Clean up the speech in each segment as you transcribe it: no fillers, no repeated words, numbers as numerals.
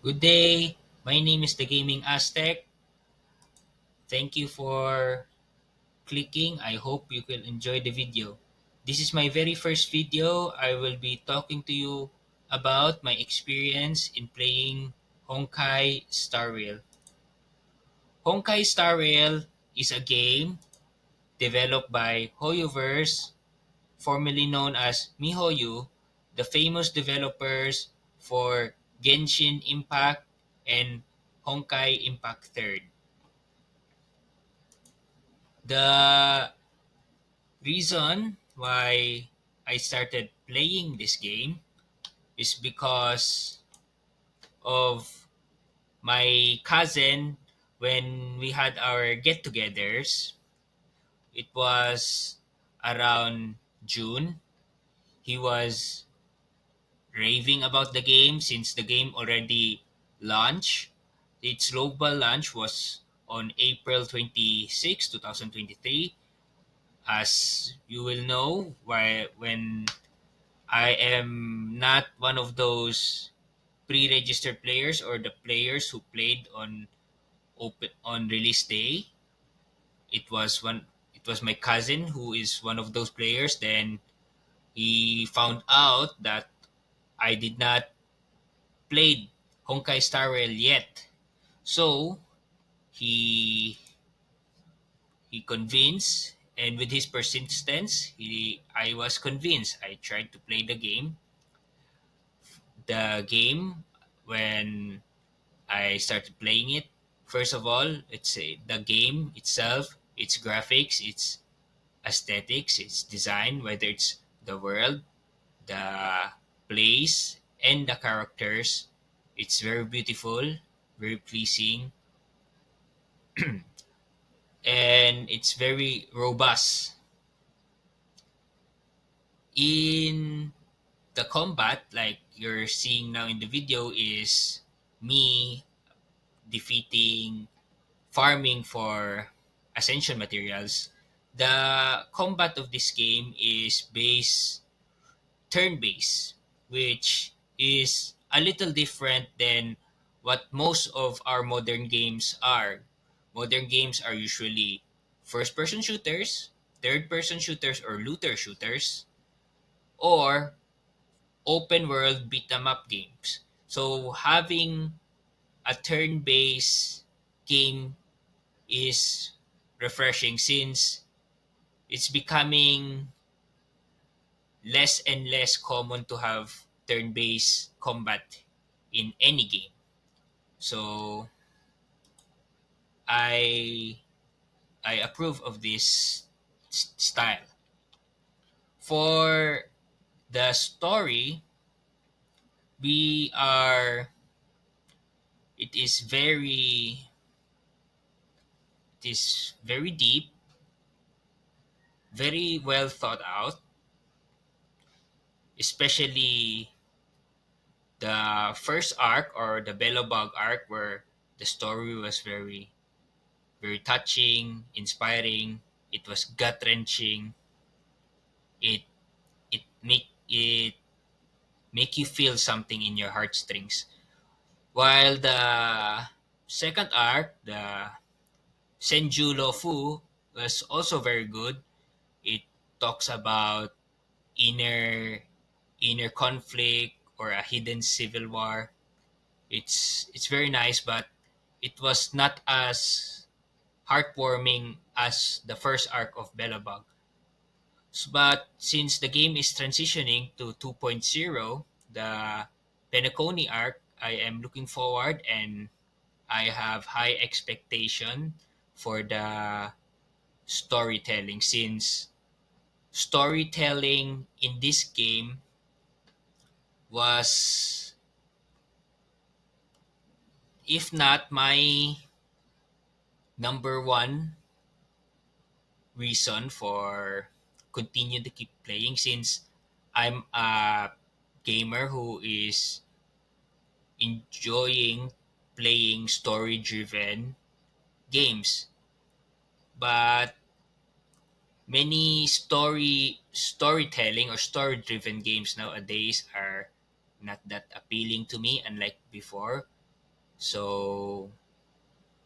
Good day. My name is the Gaming Aztec. Thank you for clicking. I hope you will enjoy the video. This is my very first video. I will be talking to you about my experience in playing Honkai Star Rail. Honkai Star Rail is a game developed by HoYoverse, formerly known as MiHoYo, the famous developers for Genshin Impact and Honkai Impact 3rd. The reason why I started playing this game is because of my cousin when we had our get togethers. It was around June. He was raving about the game since the game already launched. Its global launch was on April 26, 2023. As you will know, when I am not one of those pre-registered players or the players who played on release day. It was one. It was my cousin who is one of those players. Then he found out that I did not played Honkai Star Rail yet. So he he convinced, and with his persistence, he I was convinced. I tried to play the game when I started playing it. First of all, the game itself, its graphics, its aesthetics, its design, whether it's the world, the place, and the characters. It's very beautiful, very pleasing, and it's very robust. In the combat, like you're seeing now in the video, is me defeating farming for ascension materials. The combat of this game is turn based, which is a little different than what most of our modern games are. Modern games are usually first person shooters, third person shooters, or looter shooters, or open world beat 'em up games. So having a turn based game is refreshing since it's becoming less and less common to have turn-based combat in any game. So I I approve of this style. For the story, we are it is very it is very deep, very well thought out, especially the first arc or the Bellobog arc where the story was very touching, inspiring. It was gut wrenching. It it make you feel something in your heartstrings. While the second arc, the Senju Lofu, was also very good. It talks about inner inner conflict or a hidden civil war. It's very nice, but it was not as heartwarming as the first arc of Bellabog. But since the game is transitioning to 2.0, the Penacony arc, I am looking forward and I have high expectation for the storytelling since storytelling in this game was, if not my number one reason for continue to keep playing, since I'm a gamer who is enjoying playing story driven games. But many storytelling or story driven games nowadays are not that appealing to me, unlike before. So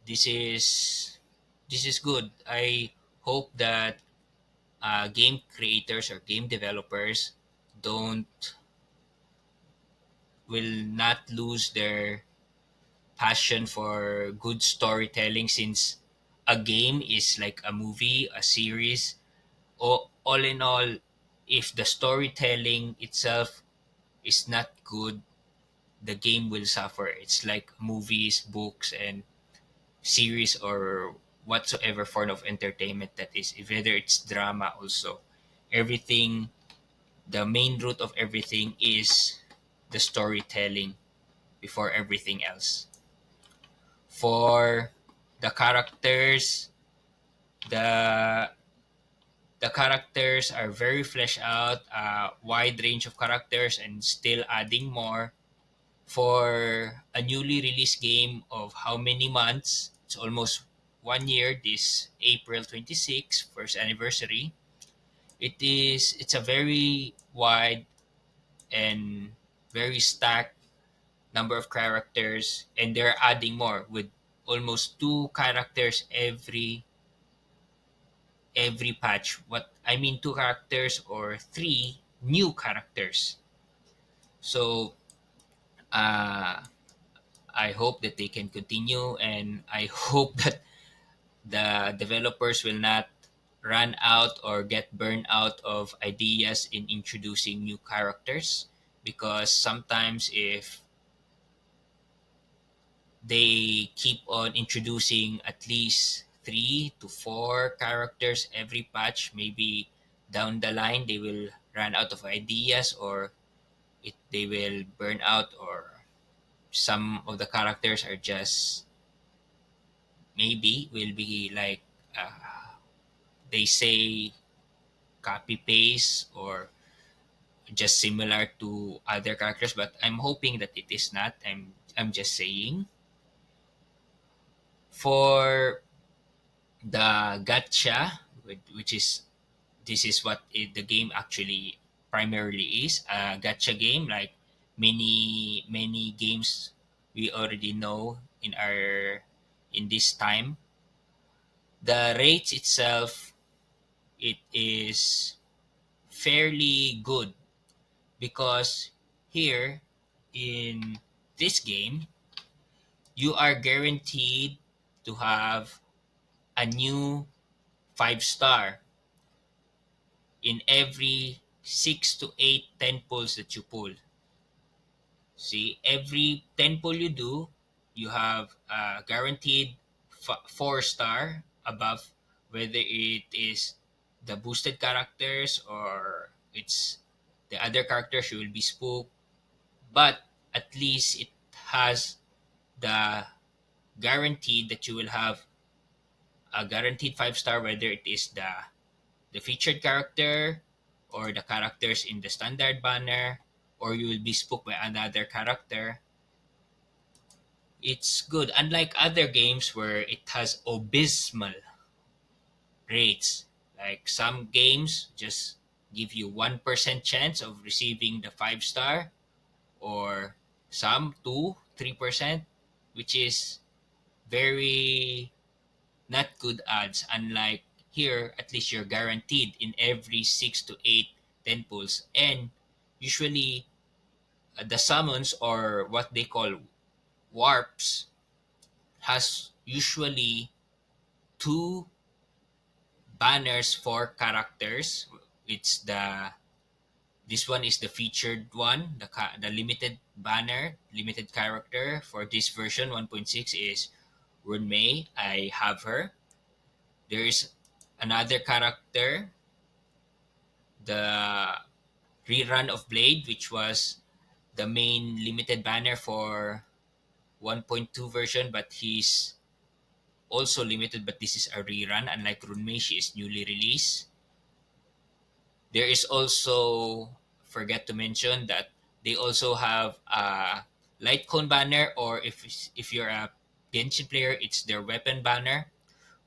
this is this is good. I hope that game creators or game developers don't will not lose their passion for good storytelling, since a game is like a movie, a series. All in all, if the storytelling itself is not good, the game will suffer. It's like movies, books, and series, or whatsoever form of entertainment that is, if whether it's drama also. Everything, the main root of everything is the storytelling before everything else. For the characters, the the characters are very fleshed out, a wide range of characters, and still adding more. For a newly released game of how many months? It's almost 1 year. This April 26th, first anniversary. It's a very wide and very stacked number of characters, and they're adding more with almost two characters every patch. What I mean, two characters or three new characters. So uh, I hope that they can continue, and I hope that the developers will not run out or get burned out of ideas in introducing new characters, because sometimes if they keep on introducing at least 3 to 4 characters every patch, maybe down the line they will run out of ideas, or they will burn out, or some of the characters are just maybe will be like they say copy paste, or just similar to other characters. But I'm hoping that it is not. I'm just saying. For the gacha, which is this is what the game actually primarily is, a gacha game, like many games we already know in this time. The rates itself, it is fairly good, because here in this game you are guaranteed to have a new 5 star in every 6 to 8 10 pulls that you pull. See, every 10 pull you do, you have a guaranteed 4 star above, whether it is the boosted characters or it's the other characters, you will be spooked. But at least it has the guarantee that you will have a guaranteed 5 star, whether it is the featured character or the characters in the standard banner, or you will be spooked by another character. It's good, unlike other games where it has abysmal rates. Like some games just give you 1% chance of receiving the 5 star, or some 2 3%, which is very not good odds. Unlike here, at least you're guaranteed in every 6 to 8 10 pulls. And usually the summons, or what they call warps, has usually two banners for characters. It's the This one is the featured one, the limited banner, limited character for this version 1.6 is Runmei. I have her. There is another character, the rerun of Blade, which was the main limited banner for 1.2 version, but he's also limited, but this is a rerun. Unlike Runmei, she is newly released. There is also, forget to mention that they also have a light cone banner, or if you're a Genshin player, it's their weapon banner,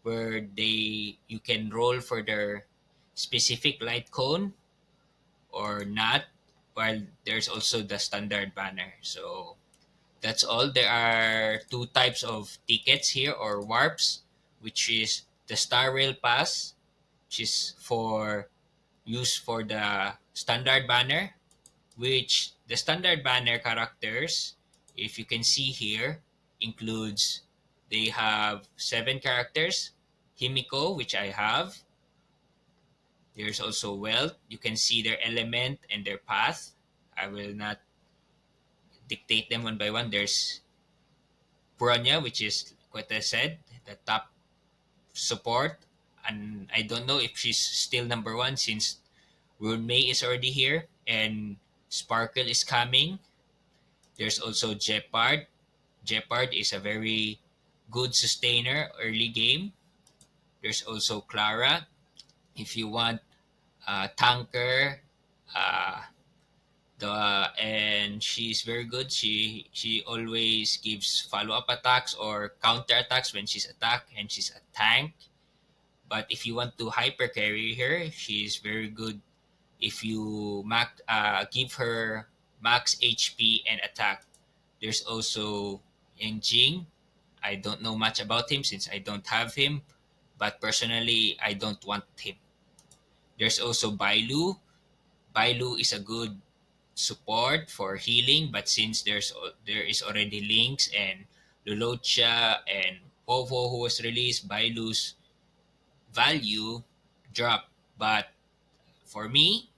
where you can roll for their specific light cone or not. While there's also the standard banner. So That's all. There are two types of tickets here or warps, which is the Star Rail Pass, which is for use for the standard banner, which the standard banner characters, if you can see here, includes they have seven characters. Himiko, which I have. There's also Wealth. You can see their element and their path. I will not dictate them one by one. There's Bronya, which is what I said, the top support. And I don't know if she's still number one since Rune May is already here and Sparkle is coming. There's also Jeopard. Jeopard is a very good sustainer early game. There's also Clara. If you want tanker, uh, and she's very good. She always gives follow up attacks or counter attacks when she's attacked, and she's a tank. But if you want to hyper carry her, she's very good. If you give her max HP and attack. There's also Yang. I don't know much about him since I don't have him, but personally, I don't want him. There's also Bailu. Bailu is a good support for healing, but since there is already Lynx and Lulocha and Povo who was released, Bailu's value dropped. But for me,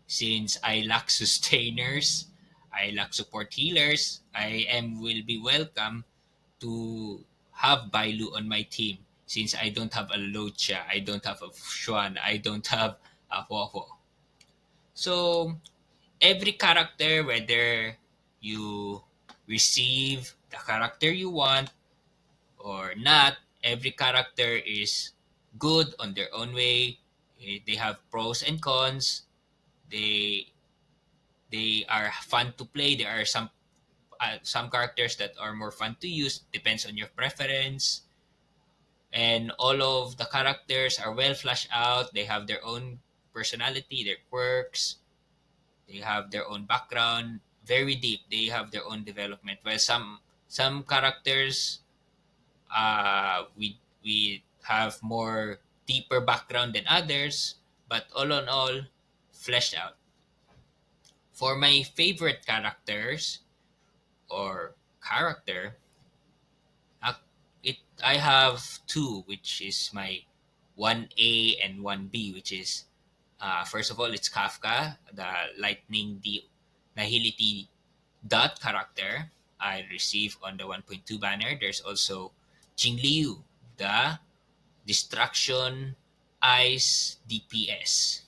since I lack sustainers, I lack support healers, I am will be welcome to have Bailu on my team since I don't have a Lucha, I don't have a Xuan, I don't have a Povo. So every character, whether you receive the character you want or not, every character is good on their own way. They have pros and cons. They they are fun to play. There are some characters that are more fun to use. Depends on your preference. And all of the characters are well fleshed out. They have their own personality, their quirks. They have their own background, very deep. They have their own development. While some characters, we have more deeper background than others, but all in all, fleshed out. For my favorite characters or character, I have two, which is my 1A and 1B, which is first of all, it's Kafka, the lightning nihility dot character I receive on the 1.2 banner. There's also Jing Liu, the destruction ice DPS.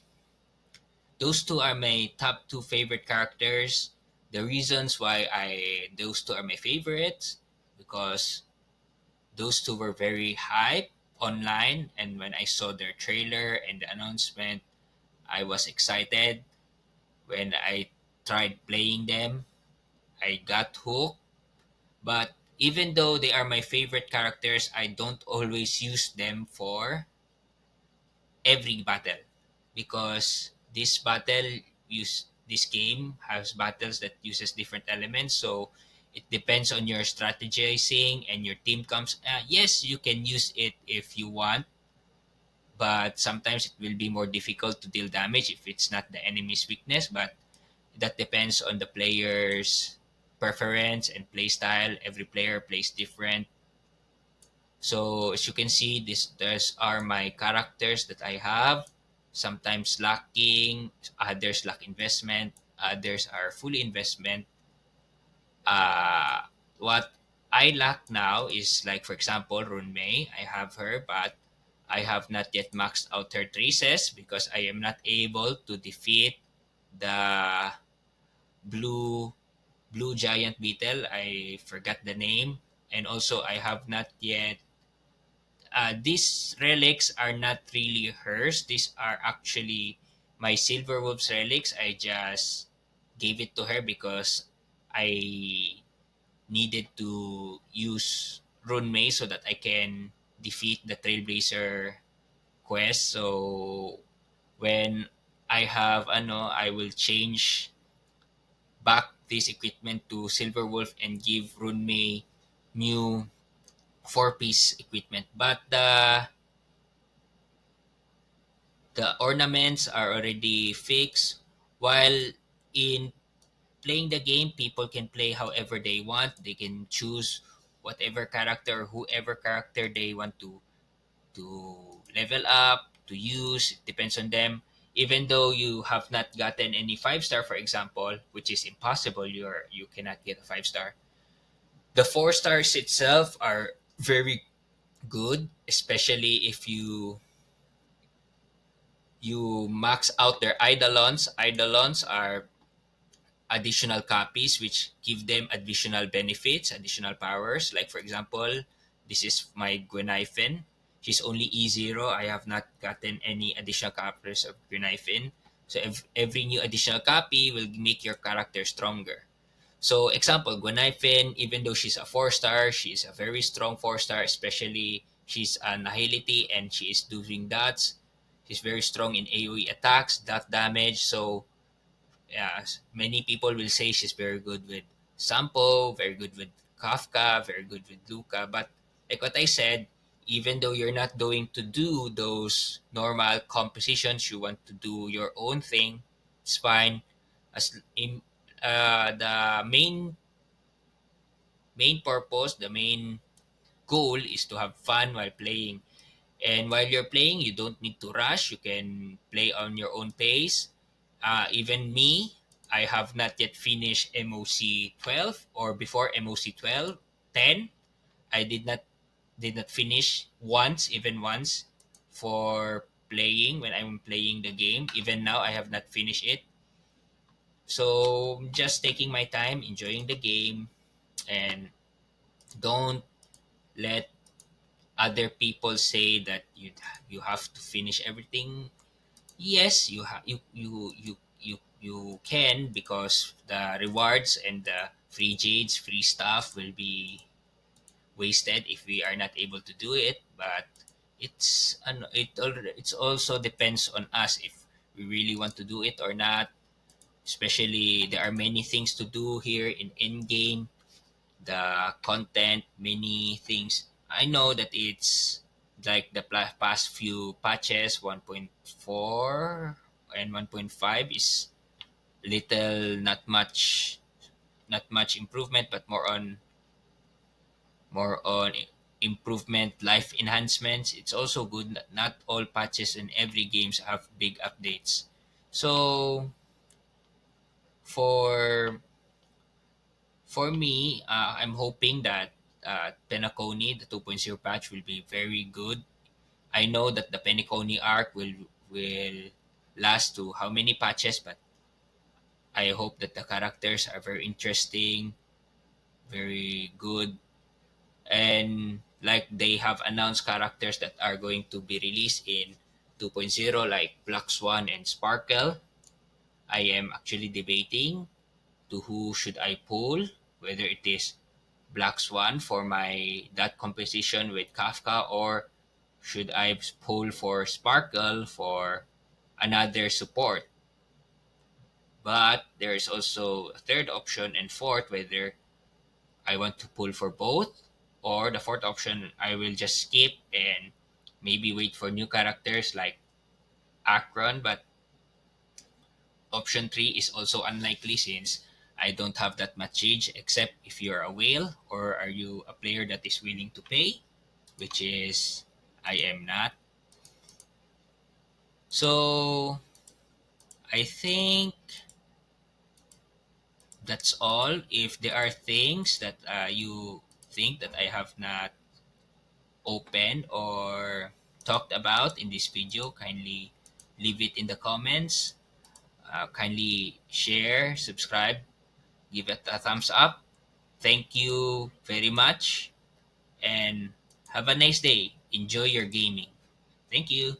Those two are my top two favorite characters. The reasons why I those two are my favorites because those two were very hype online, and when I saw their trailer and the announcement, I was excited. When I tried playing them, I got hooked. But even though they are my favorite characters, I don't always use them for every battle because this game has battles that uses different elements, so it depends on your strategizing and your team comes yes, you can use it if you want, but sometimes it will be more difficult to deal damage if it's not the enemy's weakness, but that depends on the player's preference and play style. Every player plays different. So as you can see, these are my characters that I have. Sometimes lacking, others lack investment, others are fully investment. What I lack now is like for example Runmei. I have her, but I have not yet maxed out her traces because I am not able to defeat the blue blue giant beetle. I forgot the name, and also I have not yet these relics are not really hers. These are actually my Silver Wolves relics. I just gave it to her because I needed to use Rune May so that I can defeat the Trailblazer quest. So when I have I will change back this equipment to Silver Wolf and give Runmei new four-piece equipment. But the ornaments are already fixed. While in playing the game, people can play however they want. They can choose whatever character, whoever character they want to level up, to use. It depends on them. Even though you have not gotten any 5 star, for example, which is impossible, you cannot get a 5 star. The 4 stars itself are very good, especially if you max out their eidolons. Eidolons are additional copies which give them additional benefits, additional powers. Like for example, this is my Gwenaifen. She's only E0. I have not gotten any additional copies of Gwenaifen. So every new additional copy will make your character stronger. So example, Gwenaifen, even though she's a 4 star, she's a very strong 4 star, especially she's a Nihility and she is doing dots. She's very strong in AoE attacks, dot damage. So yeah, many people will say she's very good with Sampo, very good with Kafka, very good with Luca. But like what I said, even though you're not going to do those normal compositions, you want to do your own thing, it's fine. As in the main purpose, the main goal is to have fun while playing. And while you're playing, you don't need to rush. You can play on your own pace. Even me, I have not yet finished MOC 12 or before MOC 12, 10. I did not finish once, even once, for playing when I'm playing the game. Even now, I have not finished it. So just taking my time, enjoying the game, and don't let other people say that you have to finish everything. Yes, you can, because the rewards and the free jades, free stuff will be wasted if we are not able to do it. But it's also depends on us if we really want to do it or not. Especially there are many things to do here in game, the content, many things. I know that it's like the past few patches, 1.4 and 1.5 is little, not much improvement, but more on improvement, life enhancements. It's also good that not all patches in every games have big updates. So for For me, I'm hoping that Penacony, the 2.0 patch, will be very good. I know that the Penacony arc will last to how many patches, but I hope that the characters are very interesting, very good, and like they have announced characters that are going to be released in 2.0, like Black Swan and Sparkle. I am actually debating to who should I pull, whether it is Black Swan for my that composition with Kafka, or should I pull for Sparkle for another support. But there is also a third option and fourth, whether I want to pull for both, or the fourth option I will just skip and maybe wait for new characters like Akron. But option 3 is also unlikely since I don't have that much age, except if you're a whale or are you a player that is willing to pay, which is I am not. So I think that's all. If there are things that you think that I have not opened or talked about in this video, kindly leave it in the comments. Kindly share, subscribe, give it a thumbs up. Thank you very much and have a nice day. Enjoy your gaming. Thank you.